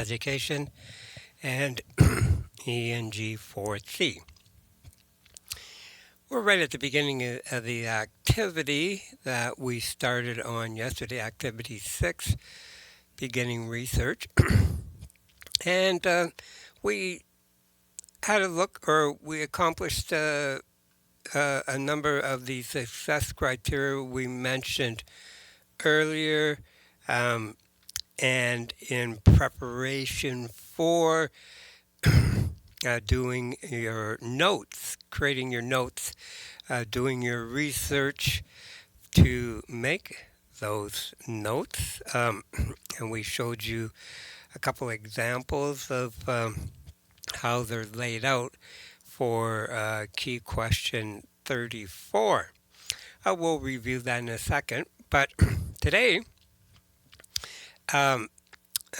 Education, and ENG4C. We're right at the beginning of the activity that we started on yesterday, Activity 6, Beginning Research. And we had a look, or we accomplished a number of the success criteria we mentioned earlier. Um, and in preparation for doing your notes, creating your notes, doing your research to make those notes. And we showed you a couple examples of how they're laid out for key question 34. We'll review that in a second. But today, um,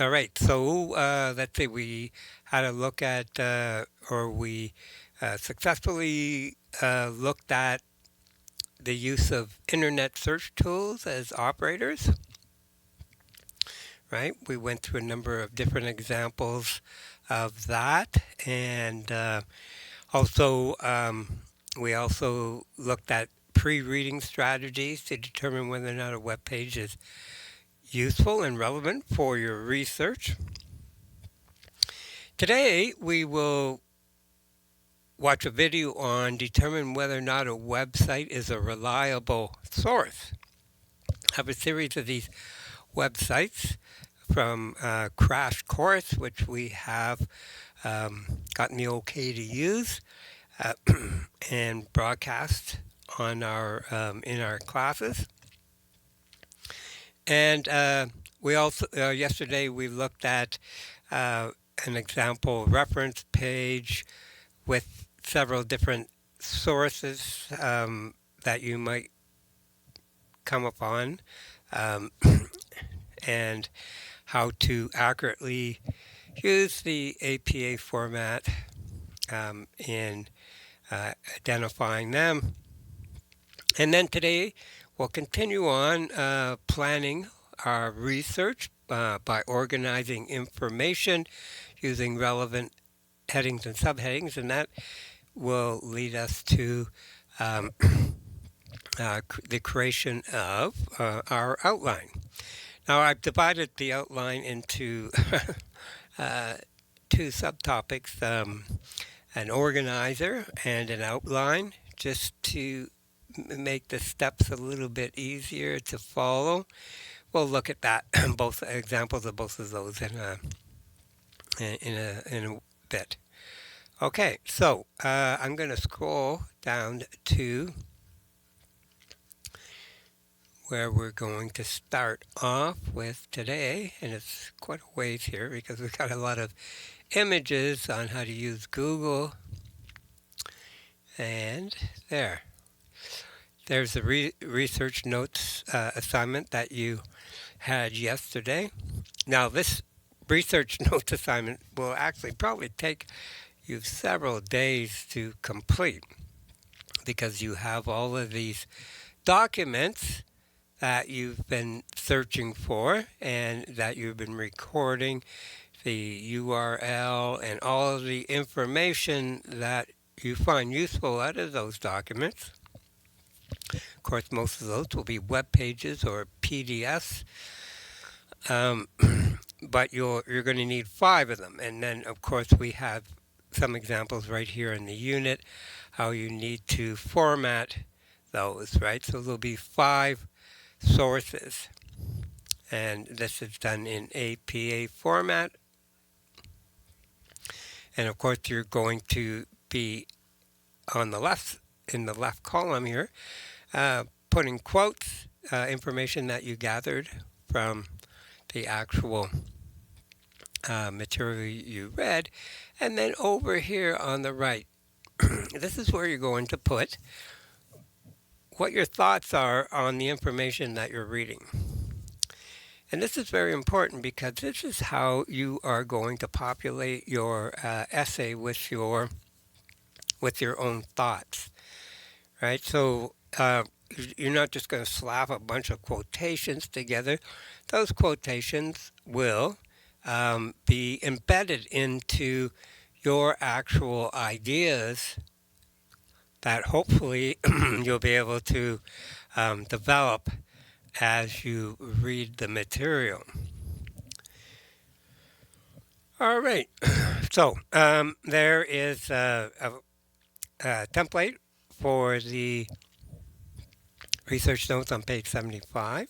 all right, so let's say we had a look at, or we successfully looked at the use of internet search tools as operators, right? We went through a number of different examples of that, and also we also looked at pre-reading strategies to determine whether or not a web page is useful and relevant for your research. Today we will watch a video on determine whether or not a website is a reliable source. I have a series of these websites from Crash Course, which we have gotten the okay to use and broadcast on our in our classes. And we also yesterday we looked at an example reference page with several different sources that you might come upon, and how to accurately use the APA format in identifying them. And then today we'll continue on planning our research by organizing information using relevant headings and subheadings, and that will lead us to the creation of our outline. Now, I've divided the outline into two subtopics, an organizer and an outline, just to make the steps a little bit easier to follow. We'll look at that, both examples of both of those in a bit. Okay, so I'm going to scroll down to where we're going to start off with today, and it's quite a ways here because we've got a lot of images on how to use Google. And there's the research notes assignment that you had yesterday. Now, this research notes assignment will actually probably take you several days to complete because you have all of these documents that you've been searching for and that you've been recording, the URL and all of the information that you find useful out of those documents. Of course, most of those will be web pages or PDFs, but you're going to need 5 of them. And then, of course, we have some examples right here in the unit, how you need to format those, right? So there'll be 5 sources, and this is done in APA format. And of course, you're going to be on the left, in the left column here, putting quotes, information that you gathered from the actual material you read. And then over here on the right, this is where you're going to put what your thoughts are on the information that you're reading. And this is very important because this is how you are going to populate your essay with your own thoughts, right? So you're not just going to slap a bunch of quotations together. Those quotations will be embedded into your actual ideas that hopefully you'll be able to develop as you read the material. All right, so there is a template for the research notes on page 75.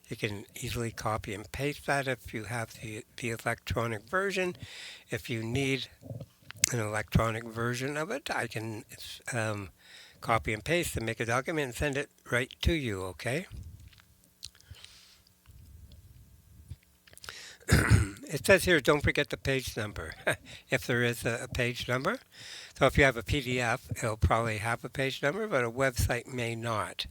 You can easily copy and paste that if you have the electronic version. If you need an electronic version of it, I can copy and paste and make a document and send it right to you, okay? It says here, don't forget the page number, if there is a page number. So if you have a PDF, it'll probably have a page number, but a website may not.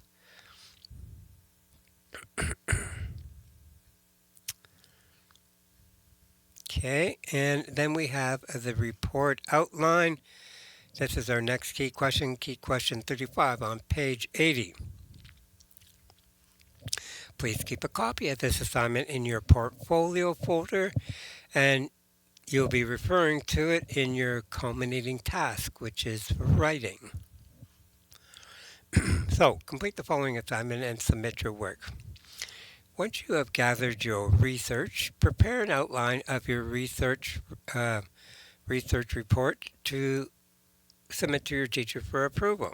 Okay, and then we have the report outline. This is our next key question 35 on page 80. Please keep a copy of this assignment in your portfolio folder, and you'll be referring to it in your culminating task, which is writing. So, complete the following assignment and submit your work. Once you have gathered your research, prepare an outline of your research report to submit to your teacher for approval.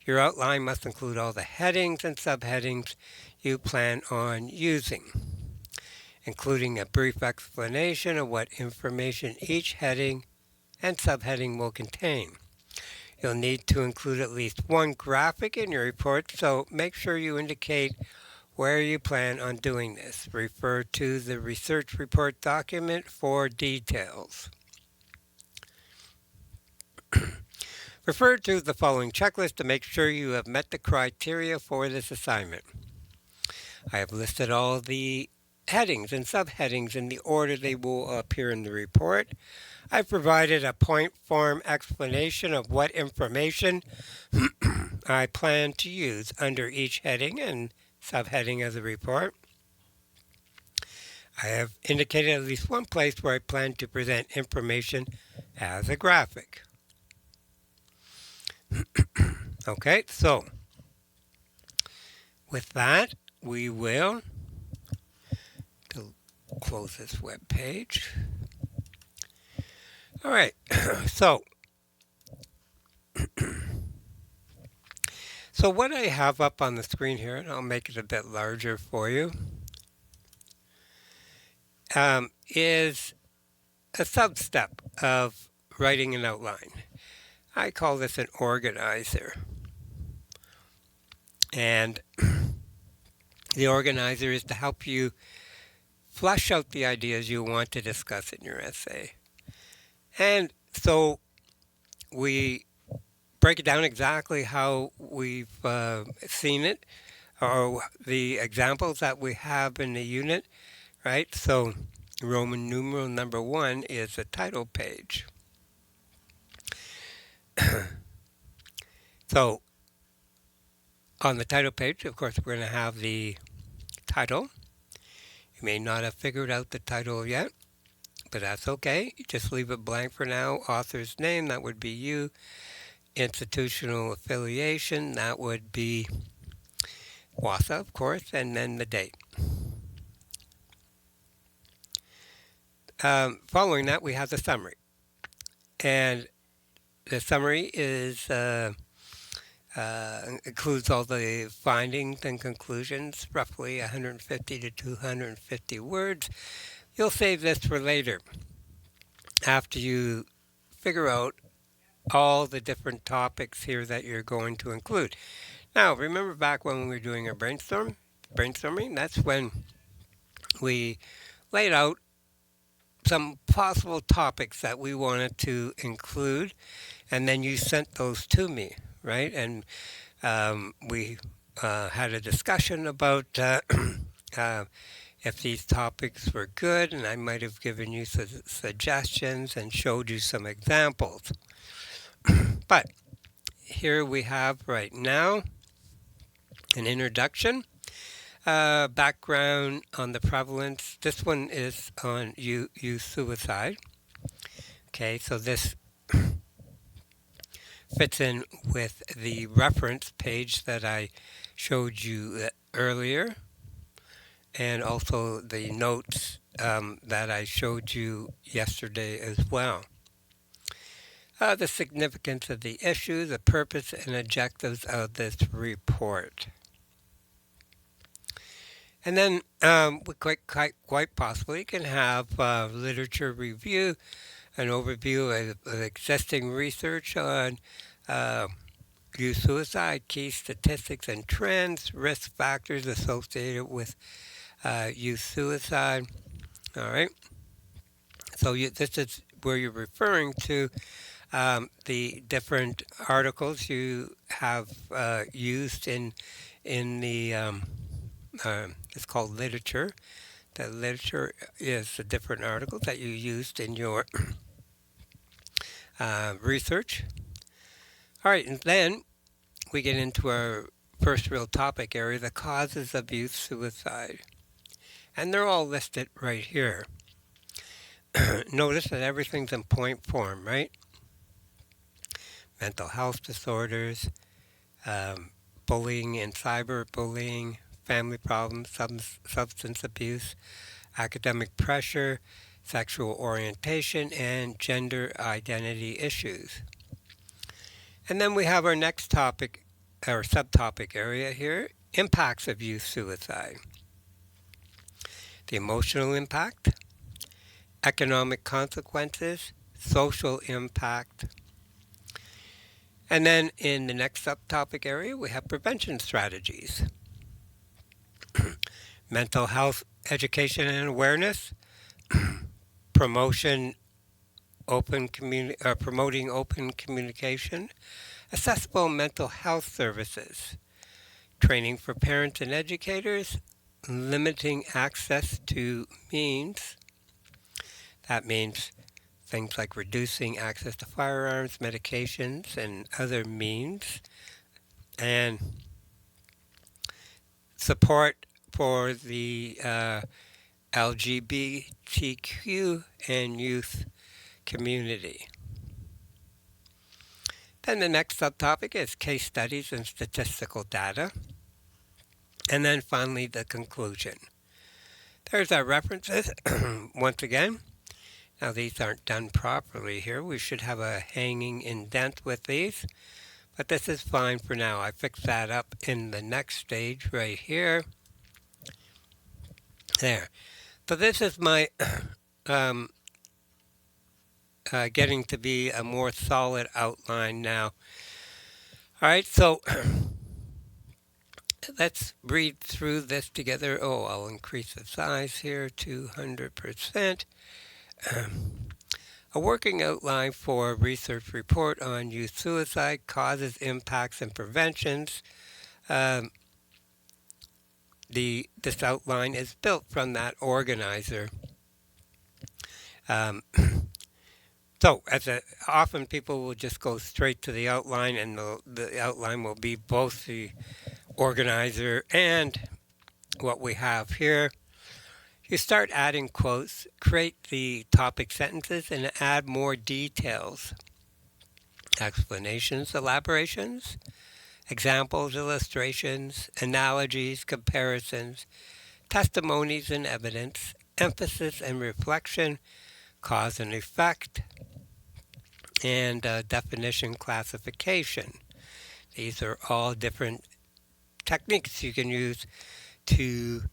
Your outline must include all the headings and subheadings you plan on using, including a brief explanation of what information each heading and subheading will contain. You'll need to include at least one graphic in your report, so make sure you indicate where you plan on doing this. Refer to the research report document for details. Refer to the following checklist to make sure you have met the criteria for this assignment. I have listed all the headings and subheadings in the order they will appear in the report. I've provided a point form explanation of what information I plan to use under each heading and subheading of the report. I have indicated at least one place where I plan to present information as a graphic. Okay, so with that, we will close this web page. All right, so what I have up on the screen here, and I'll make it a bit larger for you, is a sub-step of writing an outline. I call this an organizer. And the organizer is to help you flesh out the ideas you want to discuss in your essay. And so we break it down exactly how we've seen it, or the examples that we have in the unit, right? So Roman numeral number 1 is the title page. So on the title page, of course, we're going to have the title. You may not have figured out the title yet, but that's okay. You just leave it blank for now. Author's name, that would be you. Institutional affiliation, that would be WASA, of course, and then the date. Following that, we have the summary. And the summary is includes all the findings and conclusions, roughly 150 to 250 words. You'll save this for later, after you figure out all the different topics here that you're going to include. Now, remember back when we were doing our brainstorming, that's when we laid out some possible topics that we wanted to include, and then you sent those to me, right? And we had a discussion about if these topics were good, and I might have given you suggestions and showed you some examples. But here we have right now an introduction, Background on the prevalence. This one is on youth suicide. Okay, so this fits in with the reference page that I showed you earlier, and also the notes that I showed you yesterday as well. The significance of the issue, the purpose and objectives of this report. And then we quite possibly can have literature review, an overview of existing research on uh, youth suicide, key statistics and trends, risk factors associated with youth suicide. All right. So this is where you're referring to the different articles you have used in the it's called literature. The literature is the different articles that you used in your research. All right, and then we get into our first real topic area, the causes of youth suicide. And they're all listed right here. Notice that everything's in point form, right? Mental health disorders, bullying and cyberbullying, family problems, substance abuse, academic pressure, sexual orientation, and gender identity issues. And then we have our next topic, our subtopic area here, impacts of youth suicide. The emotional impact, economic consequences, social impact. And then in the next subtopic area, we have prevention strategies, mental health education and awareness, promotion promoting open communication, accessible mental health services, training for parents and educators, limiting access to means. That means things like reducing access to firearms, medications, and other means, and support for the LGBTQ and youth community. Then the next subtopic is case studies and statistical data. And then finally, the conclusion. There's our references once again. Now, these aren't done properly here. We should have a hanging indent with these, but this is fine for now. I fixed that up in the next stage right here. There. So this is my um, getting to be a more solid outline now. All right, so let's read through this together. Oh, I'll increase the size here to 100%. A working outline for a research report on youth suicide, causes, impacts, and preventions. Um, this outline is built from that organizer. Um, so, often people will just go straight to the outline, and the outline will be both the organizer and what we have here. You start adding quotes, create the topic sentences, and add more details, explanations, elaborations, examples, illustrations, analogies, comparisons, testimonies and evidence, emphasis and reflection, cause and effect, and definition classification. These are all different techniques you can use to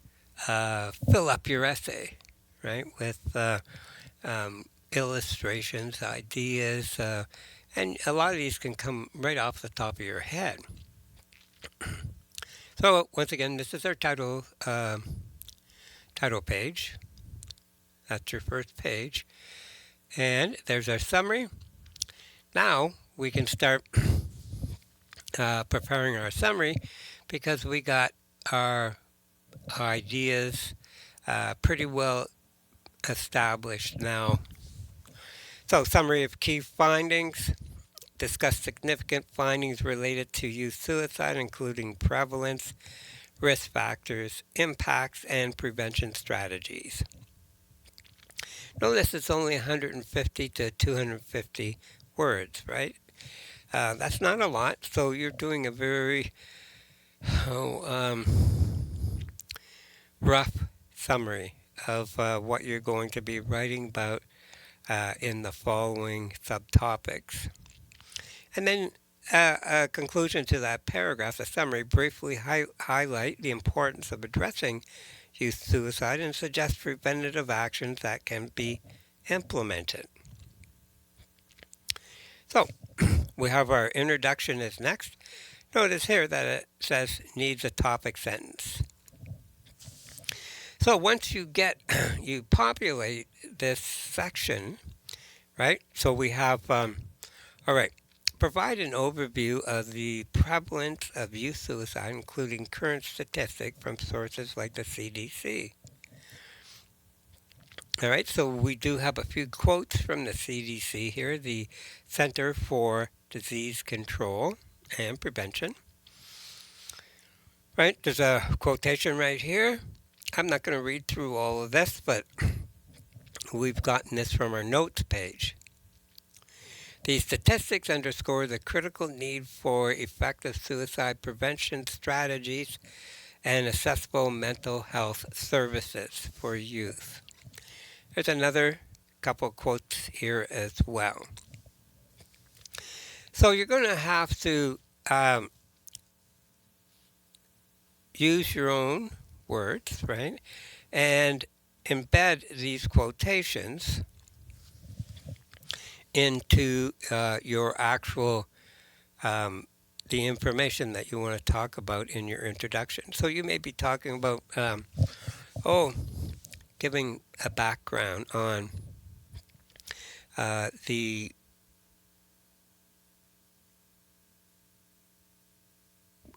fill up your essay, right, with illustrations, ideas, and a lot of these can come right off the top of your head. So once again, this is our title page. That's your first page, and there's our summary. Now we can start preparing our summary because we got our ideas pretty well established now. So, summary of key findings. Discuss significant findings related to youth suicide, including prevalence, risk factors, impacts, and prevention strategies. Notice it's only 150 to 250 words, right? That's not a lot, so you're doing a very oh, rough summary of what you're going to be writing about in the following subtopics. And then a conclusion to that paragraph, a summary, briefly highlight the importance of addressing youth suicide and suggest preventative actions that can be implemented. So we have our introduction is next. Notice here that it says needs a topic sentence. So once you populate this section, right? So we have, all right, provide an overview of the prevalence of youth suicide, including current statistics from sources like the CDC. All right, so we do have a few quotes from the CDC here, the Center for Disease Control and Prevention. Right, there's a quotation right here. I'm not going to read through all of this, but we've gotten this from our notes page. These statistics underscore the critical need for effective suicide prevention strategies and accessible mental health services for youth. There's another couple quotes here as well. So you're going to have to use your own words, right? And embed these quotations into your actual the information that you want to talk about in your introduction. So you may be talking about giving a background on the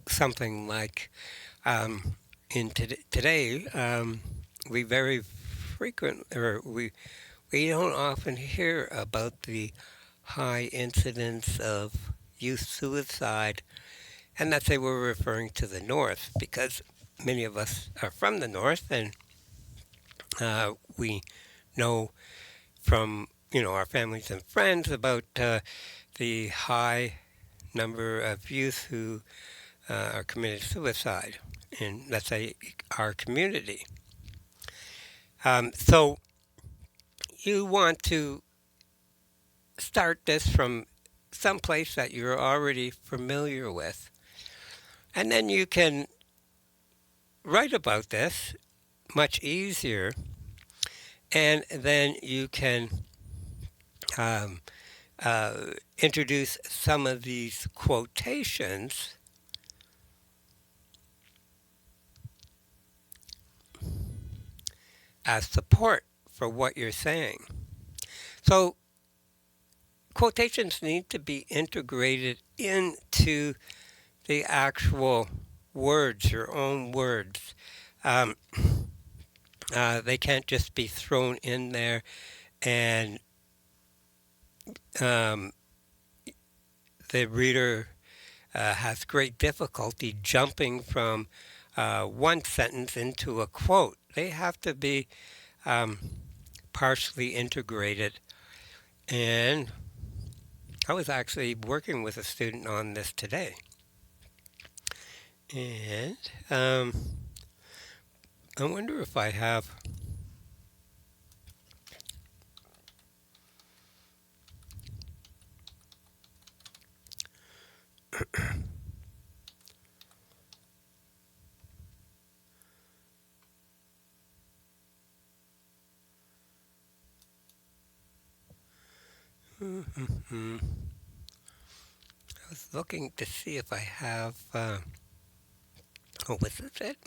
something like today we very frequent or we don't often hear about the high incidence of youth suicide, and that they were referring to the North because many of us are from the North, and we know from our families and friends about the high number of youth who are committing suicide in, let's say, our community. So you want to start this from some place that you're already familiar with, and then you can write about this much easier, and then you can um, introduce some of these quotations as support for what you're saying. So quotations need to be integrated into the actual words, your own words. Um, they can't just be thrown in there and um, the reader has great difficulty jumping from one sentence into a quote. They have to be um, partially integrated. And I was actually working with a student on this today. And I wonder if I have. I was looking to see if I have. Was this it?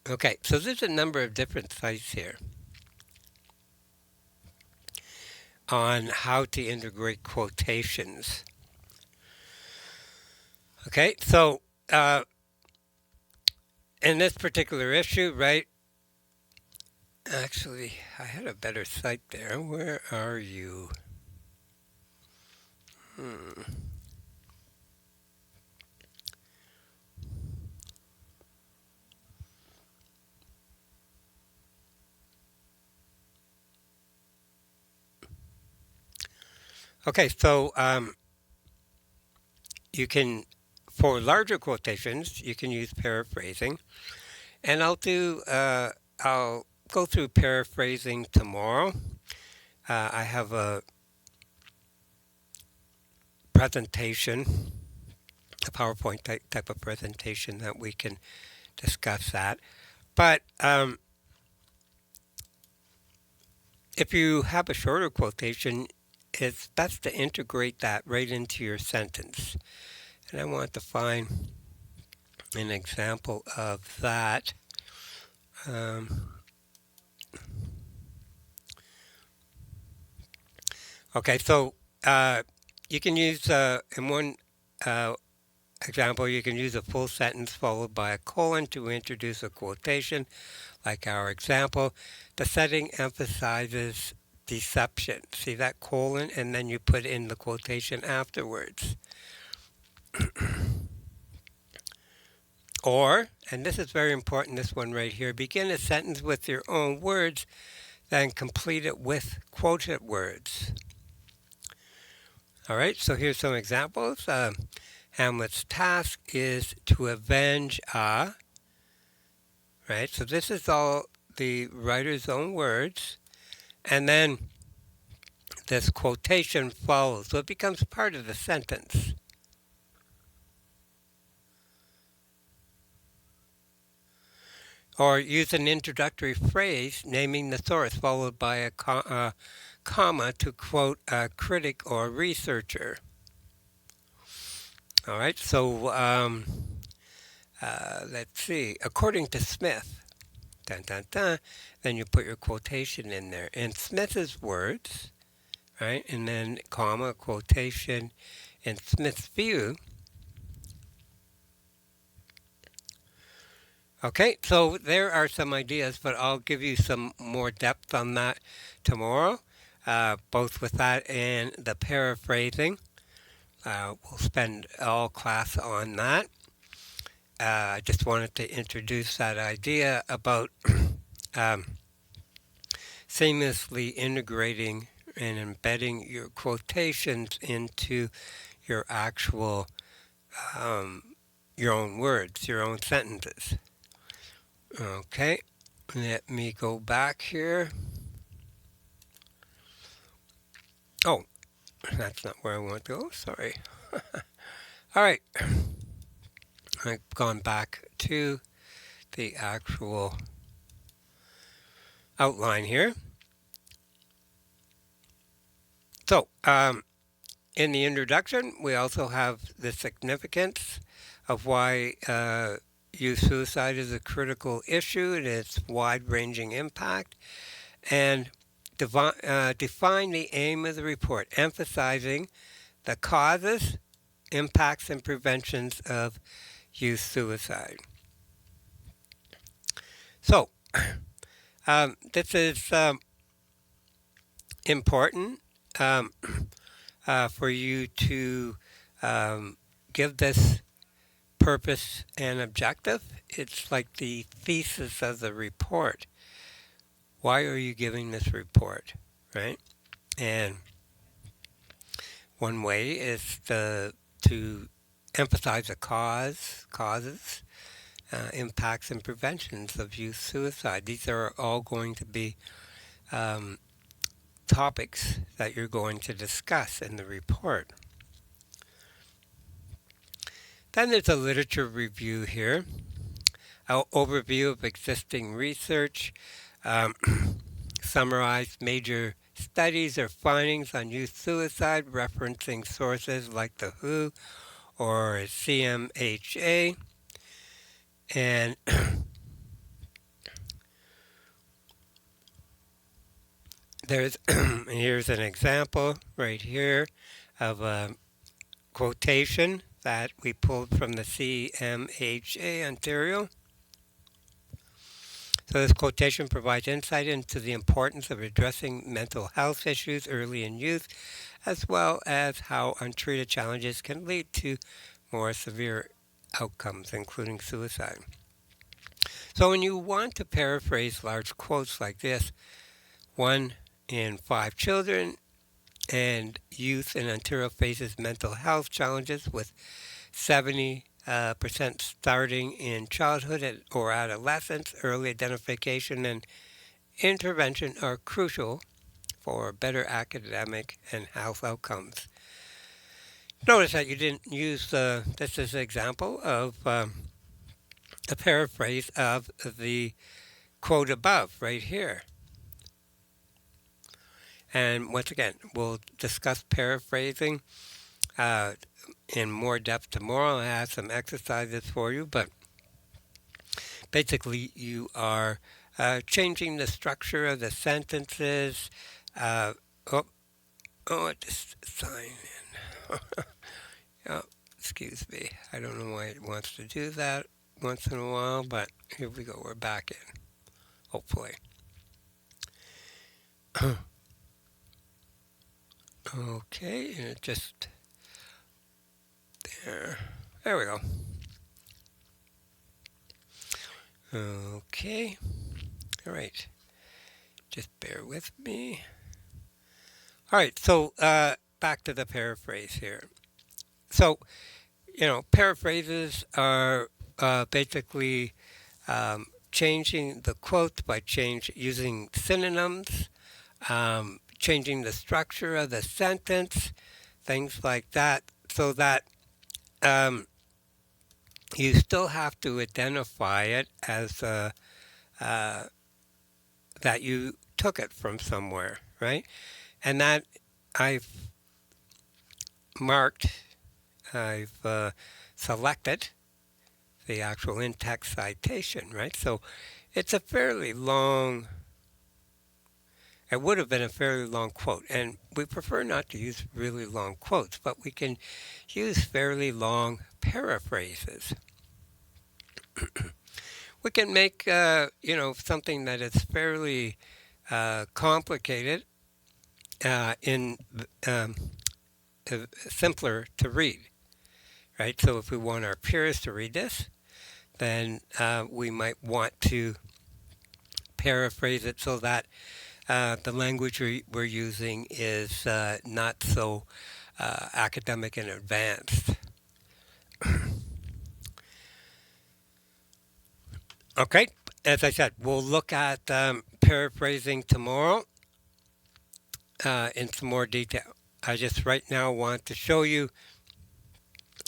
Okay, so there's a number of different sites here on how to integrate quotations. Okay, so in this particular issue, right? Actually, I had a better site there. Where are you? Hmm. Okay, so you can, for larger quotations, you can use paraphrasing, and I'll go through paraphrasing tomorrow. I have a presentation, a PowerPoint type of presentation that we can discuss that. But if you have a shorter quotation, it's best to integrate that right into your sentence. And I want to find an example of that. Um, okay, so uh, you can use, in one uh, example, you can use a full sentence followed by a colon to introduce a quotation, like our example. The setting emphasizes deception. See that colon, and then you put in the quotation afterwards. Or, and this is very important, this one right here, begin a sentence with your own words, then complete it with quoted words. All right, so here's some examples. Hamlet's task is to avenge a, right? So this is all the writer's own words. And then this quotation follows. So it becomes part of the sentence. Or use an introductory phrase naming the source followed by a comma to quote a critic or researcher. All right, so let's see. According to Smith, dun, dun, dun, then you put your quotation in there. In Smith's words, right, and then comma, quotation, in Smith's view. Okay, so there are some ideas, but I'll give you some more depth on that tomorrow, both with that and the paraphrasing. We'll spend all class on that. I just wanted to introduce that idea about um, seamlessly integrating and embedding your quotations into your actual, um, your own words, your own sentences. Okay, let me go back here. Oh, that's not where I want to go. Sorry. All right, I've gone back to the actual outline here. So, in the introduction, we also have the significance of why youth suicide is a critical issue and its wide-ranging impact, and define the aim of the report, emphasizing the causes, impacts, and preventions of youth suicide. So, this is important um, for you to give this purpose and objective. It's like the thesis of the report. Why are you giving this report, right? And one way is to emphasize the causes, impacts, and preventions of youth suicide. These are all going to be um, topics that you're going to discuss in the report. Then there's a literature review here, an overview of existing research, um, summarize major studies or findings on youth suicide, referencing sources like the WHO or CMHA, and there's here's an example right here of a quotation that we pulled from the CMHA Ontario. So this quotation provides insight into the importance of addressing mental health issues early in youth, as well as how untreated challenges can lead to more severe outcomes, including suicide. So when you want to paraphrase large quotes like this, 1 in 5 children and youth in Ontario faces mental health challenges with 70% starting in childhood or adolescence. Early identification and intervention are crucial for better academic and health outcomes. Notice that you didn't use this as an example of a paraphrase of the quote above right here. And once again, we'll discuss paraphrasing uh, in more depth tomorrow. I have some exercises for you, but basically, you are changing the structure of the sentences. Uh, oh, I just sign in. Oh, excuse me. I don't know why it wants to do that once in a while, but here we go. We're back in, hopefully. Okay, and it just there. There we go. Okay. All right. Just bear with me. All right. So back to the paraphrase here. So paraphrases are basically changing the quote by using synonyms, changing the structure of the sentence, things like that, so that um, you still have to identify it as uh, that you took it from somewhere, right? And that I've marked, I've selected the actual in-text citation, right? So it's a fairly long, it would have been a fairly long quote. And we prefer not to use really long quotes, but we can use fairly long paraphrases. We can make, something that is fairly complicated in simpler to read, right? So if we want our peers to read this, then we might want to paraphrase it so that the language we're using is not so academic and advanced. Okay, as I said, we'll look at paraphrasing tomorrow in some more detail. I just right now want to show you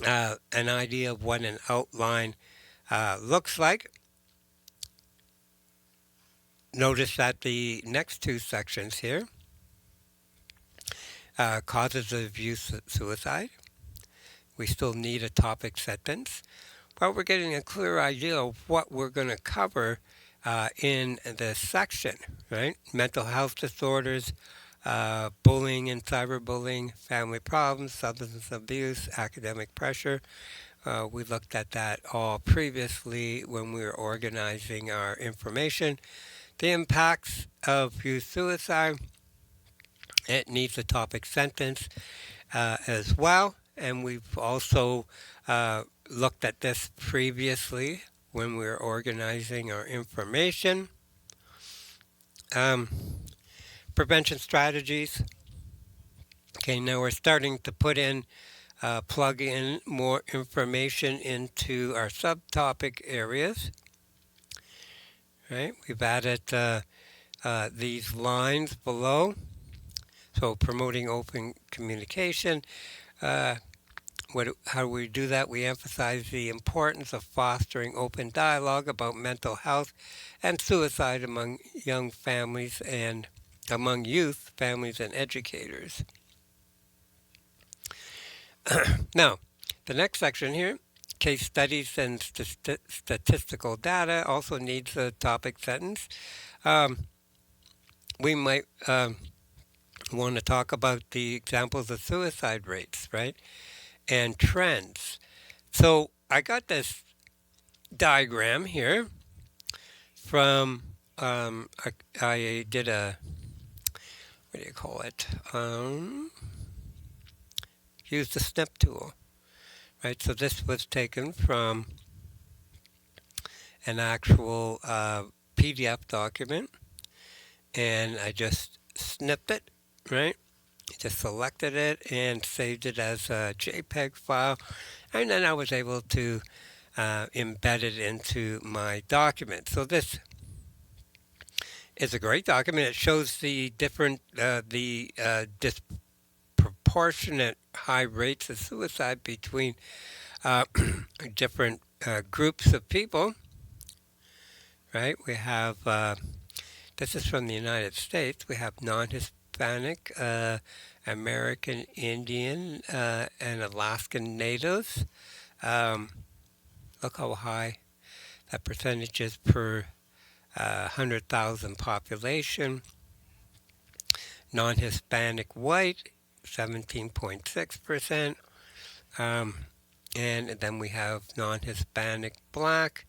an idea of what an outline looks like. Notice that the next two sections here, causes of youth suicide, we still need a topic sentence, but we're getting a clear idea of what we're going to cover in this section, right? Mental health disorders, bullying and cyberbullying, family problems, substance abuse, academic pressure. We looked at that all previously when we were organizing our information. The impacts of youth suicide, it needs a topic sentence as well. And we've also looked at this previously when we were organizing our information. Prevention strategies. Okay, now we're starting to plug in more information into our subtopic areas. Right, we've added these lines below. So promoting open communication. How do we do that? We emphasize the importance of fostering open dialogue about mental health and suicide among young families and among youth, families, and educators. Now, the next section here, case studies and statistical data, also needs a topic sentence. We might want to talk about the examples of suicide rates, right? And trends. So I got this diagram here from, I did what do you call it? Used the snip tool, right? So this was taken from an actual PDF document, and I just snipped it, right? Just selected it and saved it as a JPEG file, and then I was able to embed it into my document. So this is a great document. It shows the disproportionate high rates of suicide between uh, different groups of people. Right? We have this is from the United States. We have non-Hispanic, American Indian, and Alaskan Natives. Um, Look how high that percentage is per 100,000 population. Non-Hispanic white, 17.6%. Um, and then we have non-Hispanic black,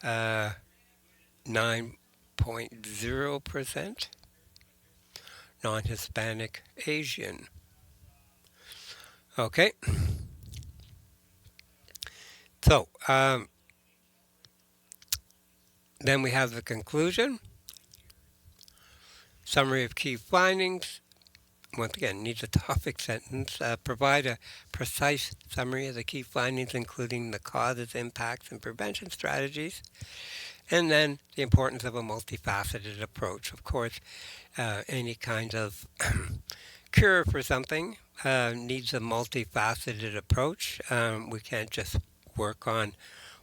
9.0%. Non-Hispanic Asian. Okay, so then we have the conclusion, summary of key findings. Once again, needs a topic sentence. Provide a precise summary of the key findings, including the causes, impacts, and prevention strategies. And then the importance of a multifaceted approach. Of course, any kind of cure for something needs a multifaceted approach. We can't just work on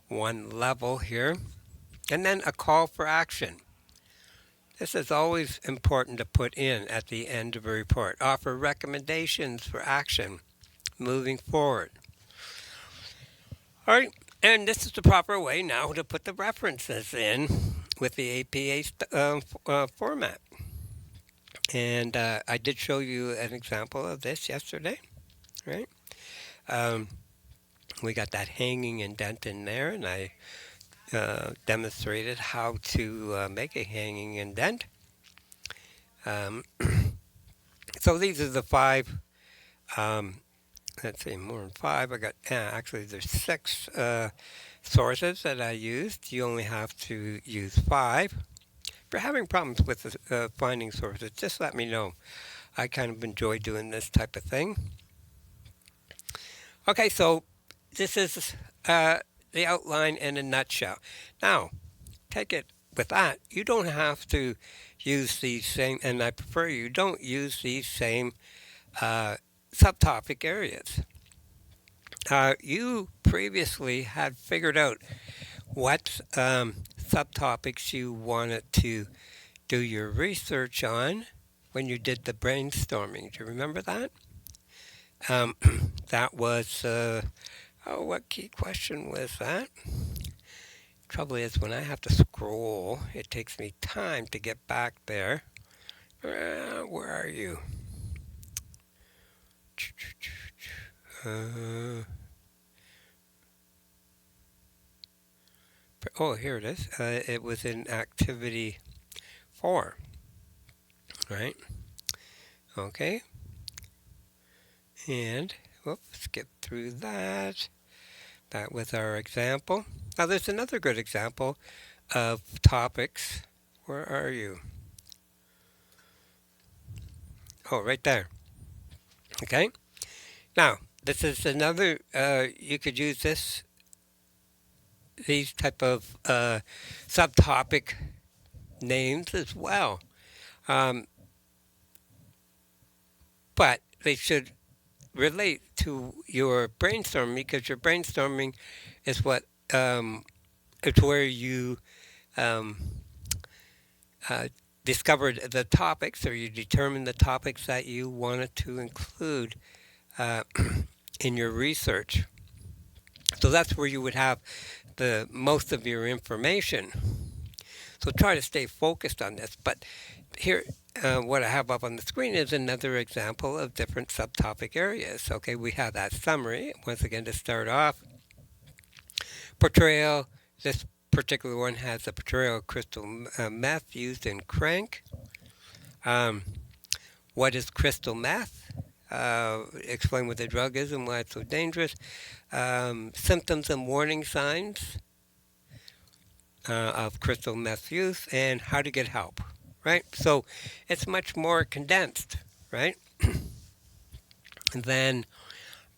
one level here. And then a call for action. This is always important to put in at the end of a report. Offer recommendations for action moving forward. All right, and this is the proper way now to put the references in with the APA format. And I did show you an example of this yesterday, right? Um, we got that hanging indent in there, and I demonstrated how to make a hanging indent. Um, so these are the five, um, let's see, more than five. I got, actually, there's six sources that I used. You only have to use five. If you're having problems with finding sources, just let me know. I kind of enjoy doing this type of thing. Okay, so this is the outline in a nutshell. Now, take it with that. You don't have to use these same, and I prefer you don't use these same subtopic areas. You previously had figured out what subtopics you wanted to do your research on when you did the brainstorming. Do you remember that? Um, that was, what key question was that? Trouble is, when I have to scroll, it takes me time to get back there. Where are you? Uh, oh, here it is. It was in activity 4, right? Okay. And, whoops, skip through that. That was our example. Now, there's another good example of topics. Where are you? Oh, right there. Okay. Now, this is another, you could use these type of subtopic names as well. Um, but they should relate to your brainstorming because your brainstorming is what it's where you um, uh, discovered the topics or you determined the topics that you wanted to include uh, in your research. So that's where you would have the most of your information. So try to stay focused on this. But here, what I have up on the screen is another example of different subtopic areas. Okay, we have that summary. Once again, to start off, portrayal. This particular one has a portrayal of crystal meth used in crank. Um, what is crystal meth? Explain what the drug is and why it's so dangerous. Symptoms and warning signs of crystal meth use and how to get help, right? So it's much more condensed, right? than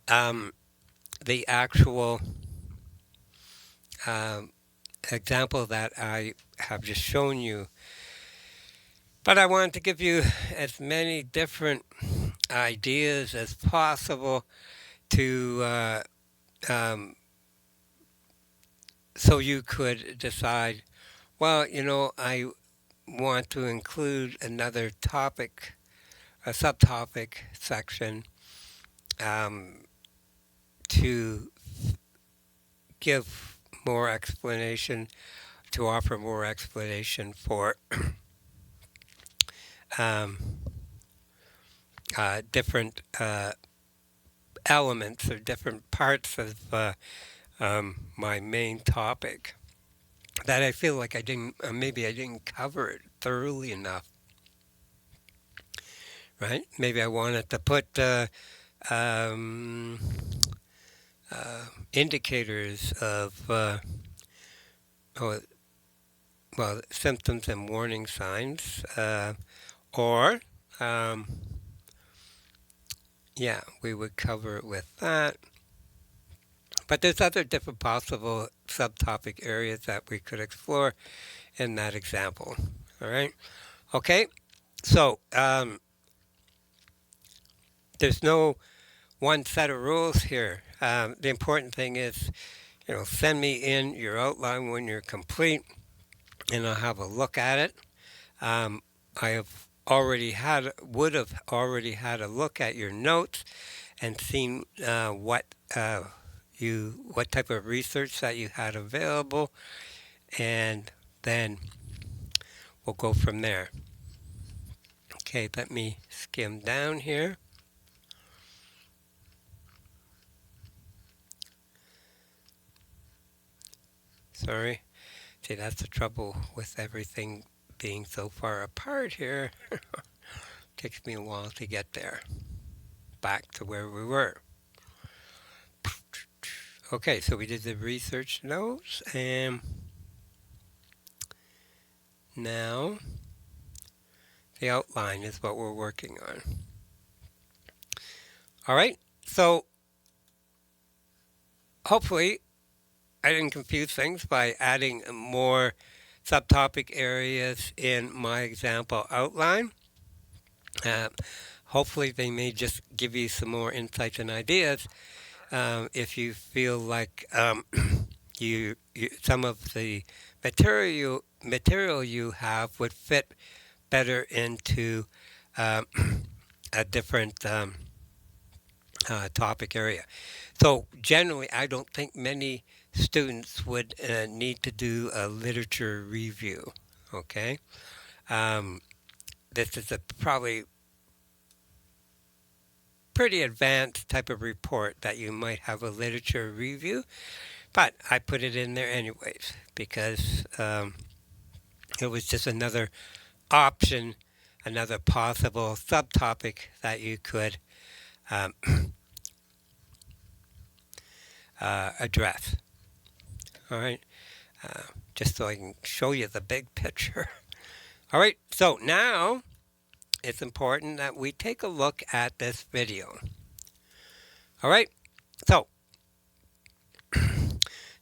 um, the actual um, example that I have just shown you. But I wanted to give you as many different ideas as possible to um, so you could decide, well, I want to include another topic, a subtopic section um, to give more explanation, to offer more explanation for um, different elements or different parts of my main topic that I feel like I didn't, maybe I didn't cover it thoroughly enough, right? Maybe I wanted to put um, indicators of, oh, well, symptoms and warning signs, or, um, yeah, we would cover it with that. But there's other different possible subtopic areas that we could explore in that example. All right. Okay. So there's no one set of rules here. The important thing is, send me in your outline when you're complete, and I'll have a look at it. Um, I have would have already had a look at your notes and seen what type of research that you had available, and then we'll go from there. Okay, let me skim down here. Sorry. See, that's the trouble with everything being so far apart here. Takes me a while to get there, back to where we were. Okay, so we did the research notes, and now the outline is what we're working on. All right, so hopefully I didn't confuse things by adding more subtopic areas in my example outline. Uh, Hopefully they may just give you some more insights and ideas if you feel like some of the material you have would fit better into um, a different topic area. So generally, I don't think many students would need to do a literature review. Okay, this is a probably pretty advanced type of report that you might have a literature review, but I put it in there anyways because it was just another option, another possible subtopic that you could um, address. All right, just so I can show you the big picture. All right, so now it's important that we take a look at this video. All right, so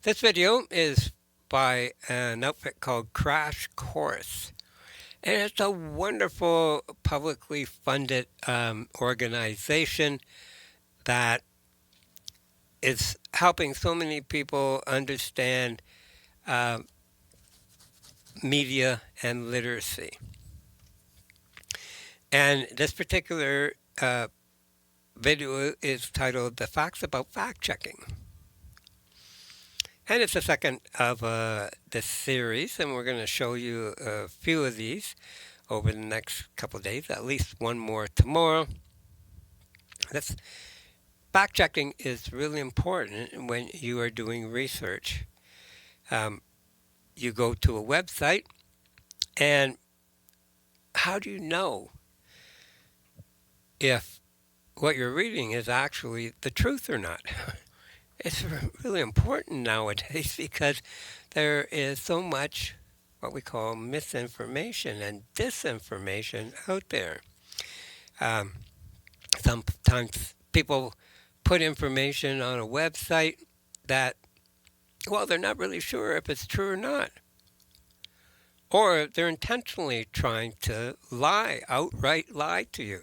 this video is by an outfit called Crash Course. And it's a wonderful publicly funded organization that is helping so many people understand uh, media and literacy. And this particular video is titled The Facts About Fact Checking. And it's the second of this series, and we're going to show you a few of these over the next couple of days, at least one more tomorrow. This fact checking is really important when you are doing research. You go to a website, and how do you know if what you're reading is actually the truth or not? It's really important nowadays because there is so much what we call misinformation and disinformation out there. Um, Sometimes People put information on a website that, well, they're not really sure if it's true or not. Or they're intentionally trying to lie, outright lie to you.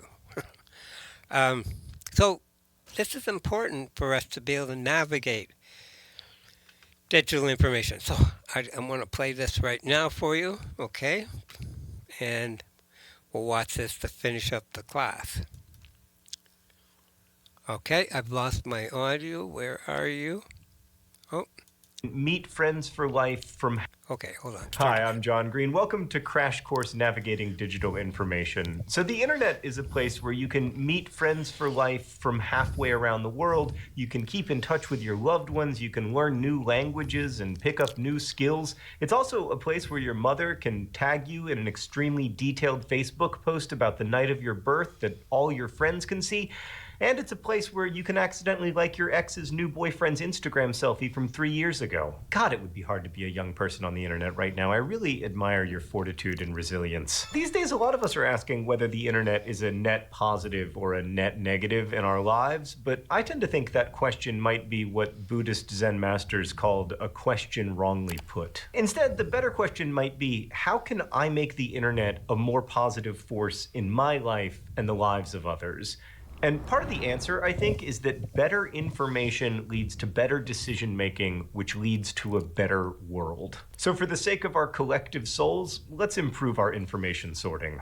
Um, so this is important for us to be able to navigate digital information. So I'm going to play this right now for you, okay? And we'll watch this to finish up the class. Okay, I've lost my audio. Where are you? Oh, Meet friends for life from... okay, hold on. Hi, I'm John Green. Welcome to Crash Course Navigating Digital Information. So the internet is a place where you can meet friends for life from halfway around the world. You can keep in touch with your loved ones. You can learn new languages and pick up new skills. It's also a place where your mother can tag you in an extremely detailed Facebook post about the night of your birth that all your friends can see. And it's a place where you can accidentally like your ex's new boyfriend's Instagram selfie from 3 years ago. God, it would be hard to be a young person on the internet right now. I really admire your fortitude and resilience. These days, a lot of us are asking whether the internet is a net positive or a net negative in our lives, but I tend to think that question might be what Buddhist Zen masters called a question wrongly put. Instead, the better question might be, how can I make the internet a more positive force in my life and the lives of others? And part of the answer, I think, is that better information leads to better decision making, which leads to a better world. So for the sake of our collective souls, let's improve our information sorting.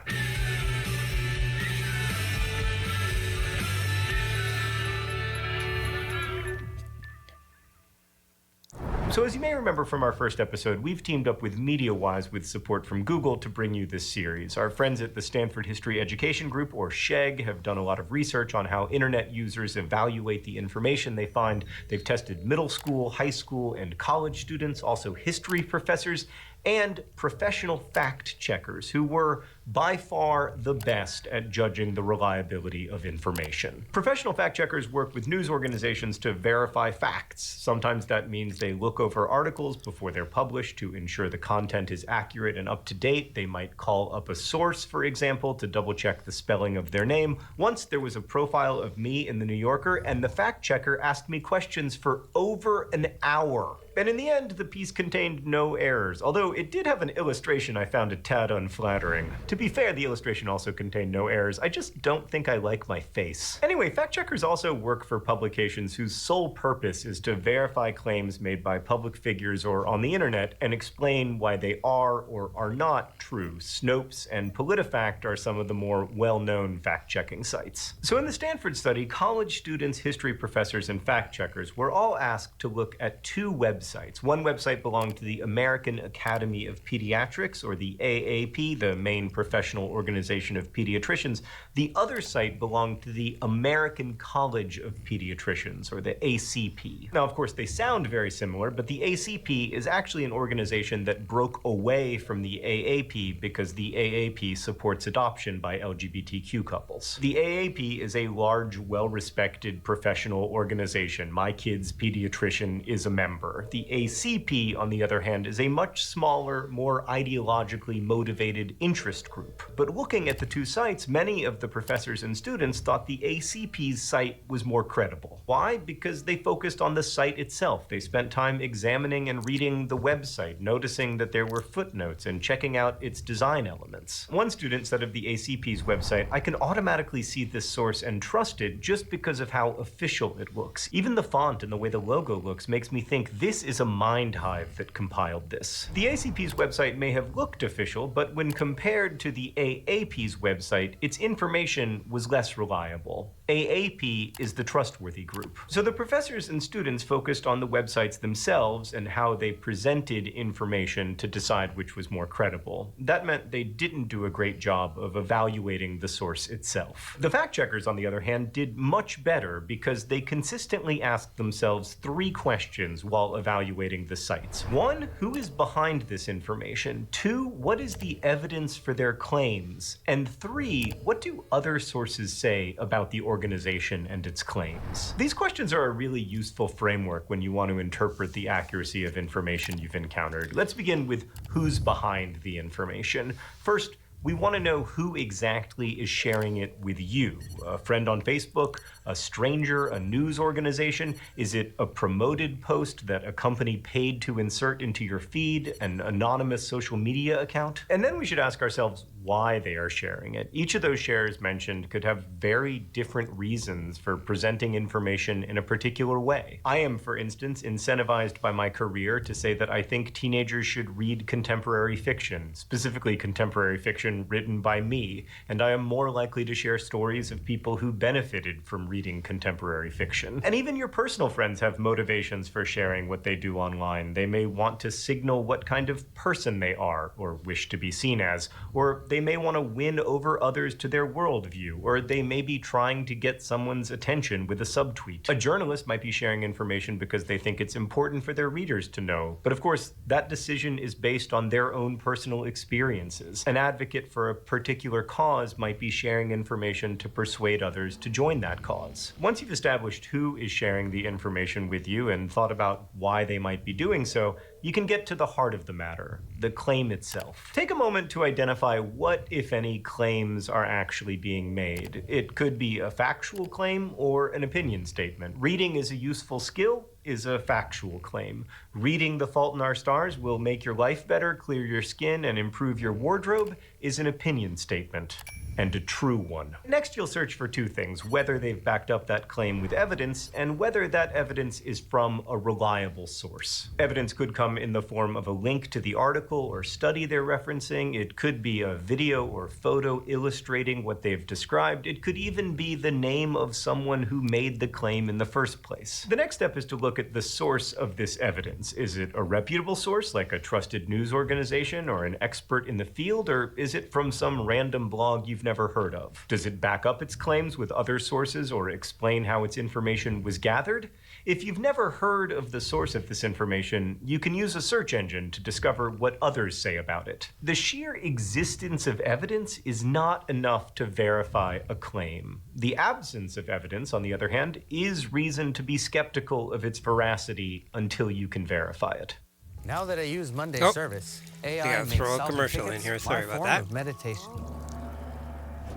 So as you may remember from our first episode, we've teamed up with MediaWise with support from Google to bring you this series. Our friends at the Stanford History Education Group, or SHEG, have done a lot of research on how internet users evaluate the information they find. They've tested middle school, high school, and college students, also history professors, and professional fact checkers who were by far the best at judging the reliability of information. Professional fact checkers work with news organizations to verify facts. Sometimes that means they look over articles before they're published to ensure the content is accurate and up to date. They might call up a source, for example, to double check the spelling of their name. Once there was a profile of me in the New Yorker, and the fact checker asked me questions for over an hour. And in the end, the piece contained no errors, although it did have an illustration I found a tad unflattering. To be fair, the illustration also contained no errors. I just don't think I like my face. Anyway, fact checkers also work for publications whose sole purpose is to verify claims made by public figures or on the internet and explain why they are or are not true. Snopes and PolitiFact are some of the more well-known fact-checking sites. So in the Stanford study, college students, history professors, and fact checkers were all asked to look at two websites. One website belonged to the American Academy of Pediatrics, or the AAP, the main professional organization of pediatricians. The other site belonged to the American College of Pediatricians, or the ACP. Now, of course, they sound very similar, but the ACP is actually an organization that broke away from the AAP because the AAP supports adoption by LGBTQ couples. The AAP is a large, well-respected professional organization. My kid's pediatrician is a member. The ACP, on the other hand, is a much smaller, more ideologically motivated interest group. But looking at the two sites, many of the professors and students thought the ACP's site was more credible. Why? Because they focused on the site itself. They spent time examining and reading the website, noticing that there were footnotes and checking out its design elements. One student said of the ACP's website, "I can automatically see this source and trust it just because of how official it looks. Even the font and the way the logo looks makes me think this is a mind hive that compiled this." The ACP's website may have looked official, but when compared to the AAP's website, its information was less reliable. AAP is the trustworthy group. So the professors and students focused on the websites themselves and how they presented information to decide which was more credible. That meant they didn't do a great job of evaluating the source itself. The fact checkers, on the other hand, did much better because they consistently asked themselves three questions while evaluating the sites. One, who is behind this information? Two, what is the evidence for their claims? And three, what do other sources say about the organization and its claims? These questions are a really useful framework when you want to interpret the accuracy of information you've encountered. Let's begin with who's behind the information. First, We want to know who exactly is sharing it with you. A friend on Facebook, a stranger, a news organization? Is it a promoted post that a company paid to insert into your feed, an anonymous social media account? And then we should ask ourselves why they are sharing it. Each of those shares mentioned could have very different reasons for presenting information in a particular way. I am, for instance, incentivized by my career to say that I think teenagers should read contemporary fiction, specifically contemporary fiction written by me, and I am more likely to share stories of people who benefited from reading contemporary fiction. And even your personal friends have motivations for sharing what they do online. They may want to signal what kind of person they are, or wish to be seen as, or they may want to win over others to their worldview, or they may be trying to get someone's attention with a subtweet. A journalist might be sharing information because they think it's important for their readers to know, but of course, that decision is based on their own personal experiences. An advocate for a particular cause might be sharing information to persuade others to join that cause. Once you've established who is sharing the information with you and thought about why they might be doing so, you can get to the heart of the matter, the claim itself. Take a moment to identify what, if any, claims are actually being made. It could be a factual claim or an opinion statement. Reading is a useful skill is a factual claim. Reading The Fault in Our Stars will make your life better, clear your skin, and improve your wardrobe is an opinion statement. And a true one. Next, you'll search for two things: whether they've backed up that claim with evidence, and whether that evidence is from a reliable source. Evidence could come in the form of a link to the article or study they're referencing. It could be a video or photo illustrating what they've described. It could even be the name of someone who made the claim in the first place. The next step is to look at the source of this evidence. Is it a reputable source, like a trusted news organization or an expert in the field, or is it from some random blog you've never heard of? Does it back up its claims with other sources or explain how its information was gathered? If you've never heard of the source of this information, you can use a search engine to discover what others say about it. The sheer existence of evidence is not enough to verify a claim. The absence of evidence, on the other hand, is reason to be skeptical of its veracity until you can verify it. Now that I use Monday service, AI yeah, makes throw a solving commercial tickets in here. my Sorry about form that. of meditation.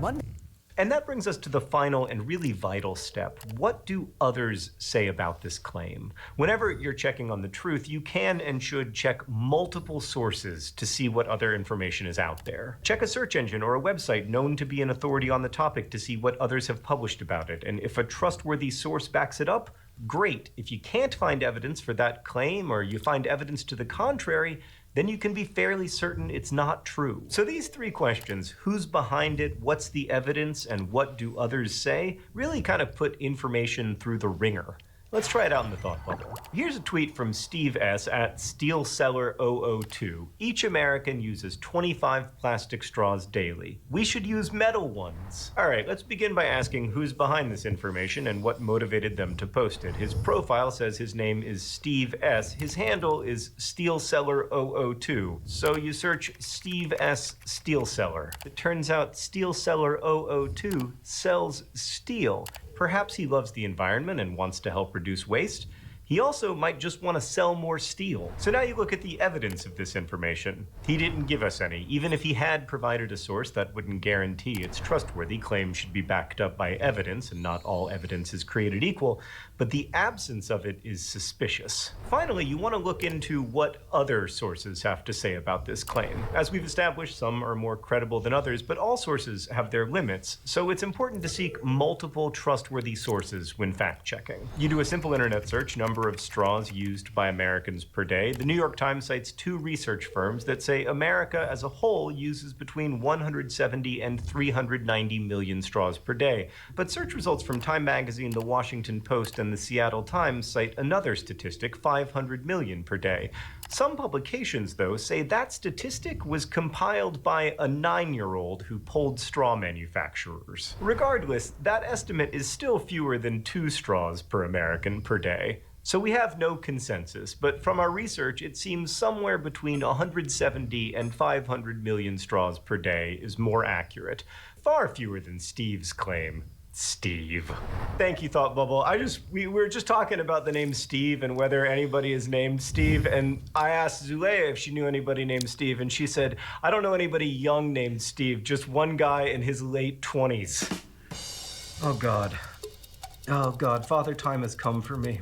Monday. And that brings us to the final and really vital step. What do others say about this claim? Whenever you're checking on the truth, you can and should check multiple sources to see what other information is out there. Check a search engine or a website known to be an authority on the topic to see what others have published about it. And if a trustworthy source backs it up, great. If you can't find evidence for that claim, or you find evidence to the contrary, then you can be fairly certain it's not true. So these three questions, who's behind it, what's the evidence, and what do others say, really kind of put information through the ringer. Let's try it out in the thought bubble. Here's a tweet from Steve S. at SteelSeller002. Each American uses 25 plastic straws daily. We should use metal ones. All right, let's begin by asking who's behind this information and what motivated them to post it. His profile says his name is Steve S. His handle is SteelSeller002. So you search Steve S. SteelSeller. It turns out SteelSeller002 sells steel. Perhaps he loves the environment and wants to help reduce waste. He also might just want to sell more steel. So now you look at the evidence of this information. He didn't give us any. Even if he had provided a source, that wouldn't guarantee it's trustworthy. Claims should be backed up by evidence, and not all evidence is created equal, but the absence of it is suspicious. Finally, you want to look into what other sources have to say about this claim. As we've established, some are more credible than others, but all sources have their limits, so it's important to seek multiple trustworthy sources when fact-checking. You do a simple internet search, number of straws used by Americans per day. The New York Times cites two research firms that say America as a whole uses between 170 and 390 million straws per day. But search results from Time Magazine, The Washington Post, and the Seattle Times cite another statistic, 500 million per day. Some publications, though, say that statistic was compiled by a 9-year-old who polled straw manufacturers. Regardless, that estimate is still fewer than 2 straws per American per day. So we have no consensus, but from our research, it seems somewhere between 170 and 500 million straws per day is more accurate. Far fewer than Steve's claim. Steve. Thank you, Thought Bubble. We were just talking about the name Steve and whether anybody is named Steve, and I asked Zulea if she knew anybody named Steve, and she said, I don't know anybody young named Steve, just one guy in his late 20s. Oh, God. Oh, God. Father Time has come for me.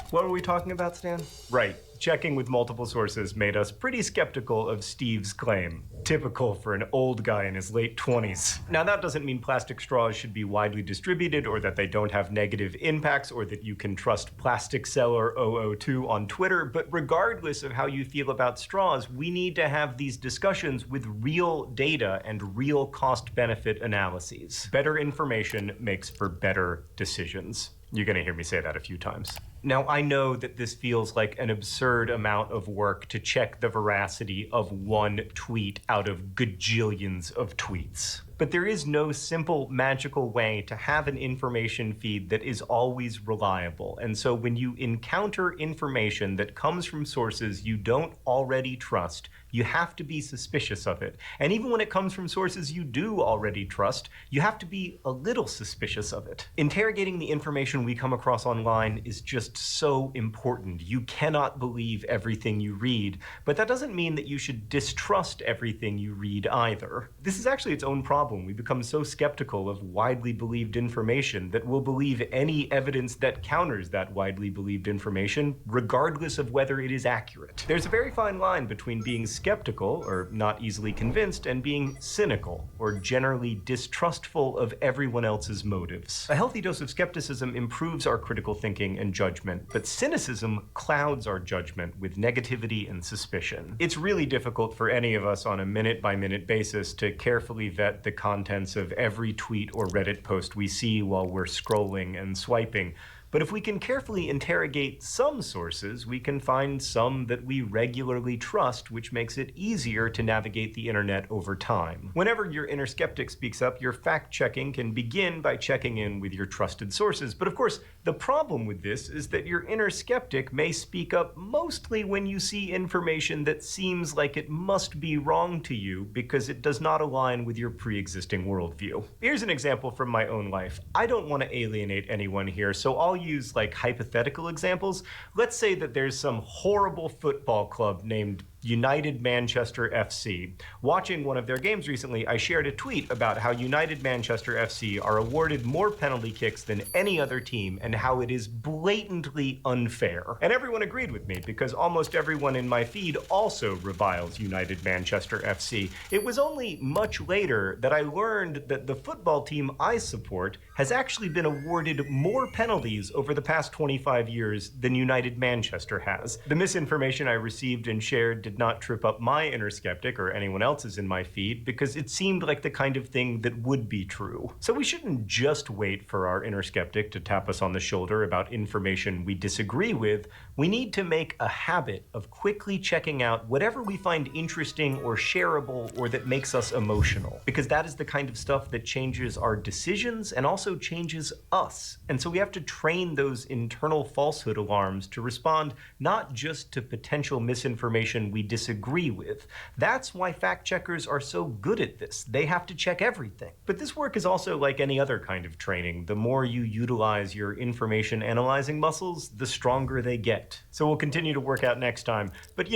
What were we talking about, Stan? Right. Checking with multiple sources made us pretty skeptical of Steve's claim. Typical for an old guy in his late 20s. Now, that doesn't mean plastic straws should be widely distributed or that they don't have negative impacts or that you can trust Plastic Seller 002 on Twitter, but regardless of how you feel about straws, we need to have these discussions with real data and real cost-benefit analyses. Better information makes for better decisions. You're going to hear me say that a few times. Now, I know that this feels like an absurd amount of work to check the veracity of one tweet out of gajillions of tweets. But there is no simple, magical way to have an information feed that is always reliable. And so when you encounter information that comes from sources you don't already trust, you have to be suspicious of it. And even when it comes from sources you do already trust, you have to be a little suspicious of it. Interrogating the information we come across online is just so important. You cannot believe everything you read, but that doesn't mean that you should distrust everything you read either. This is actually its own problem. We become so skeptical of widely believed information that we'll believe any evidence that counters that widely believed information, regardless of whether it is accurate. There's a very fine line between being skeptical, or not easily convinced, and being cynical, or generally distrustful of everyone else's motives. A healthy dose of skepticism improves our critical thinking and judgment, but cynicism clouds our judgment with negativity and suspicion. It's really difficult for any of us on a minute-by-minute basis to carefully vet the contents of every tweet or Reddit post we see while we're scrolling and swiping. But if we can carefully interrogate some sources, we can find some that we regularly trust, which makes it easier to navigate the internet over time. Whenever your inner skeptic speaks up, your fact-checking can begin by checking in with your trusted sources. But of course, the problem with this is that your inner skeptic may speak up mostly when you see information that seems like it must be wrong to you because it does not align with your pre-existing worldview. Here's an example from my own life. I don't want to alienate anyone here, so I'll use like hypothetical examples. Let's say that there's some horrible football club named United Manchester FC. Watching one of their games recently, I shared a tweet about how United Manchester FC are awarded more penalty kicks than any other team and how it is blatantly unfair. And everyone agreed with me because almost everyone in my feed also reviles United Manchester FC. It was only much later that I learned that the football team I support has actually been awarded more penalties over the past 25 years than United Manchester has. The misinformation I received and shared did not trip up my inner skeptic or anyone else's in my feed because it seemed like the kind of thing that would be true. So we shouldn't just wait for our inner skeptic to tap us on the shoulder about information we disagree with. We need to make a habit of quickly checking out whatever we find interesting or shareable or that makes us emotional, because that is the kind of stuff that changes our decisions and also changes us. And so we have to train those internal falsehood alarms to respond not just to potential misinformation we disagree with. That's why fact checkers are so good at this. They have to check everything. But this work is also like any other kind of training. The more you utilize your information analyzing muscles, the stronger they get. So we'll continue to work out next time. But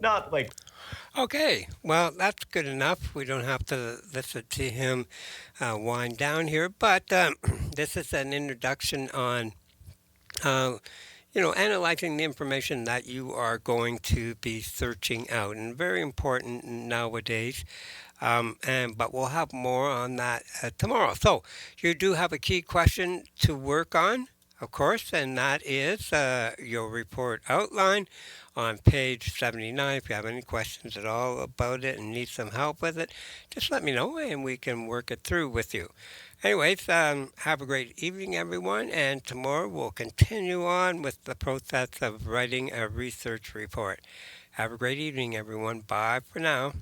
not like... Okay, well, that's good enough. We don't have to listen to him wind down here, but this is an introduction on analyzing the information that you are going to be searching out, and very important nowadays. But we'll have more on that tomorrow. So you do have a key question to work on, of course, and that is your report outline on page 79. If you have any questions at all about it and need some help with it, just let me know and we can work it through with you. Anyways, have a great evening, everyone, and tomorrow we'll continue on with the process of writing a research report. Have a great evening, everyone. Bye for now.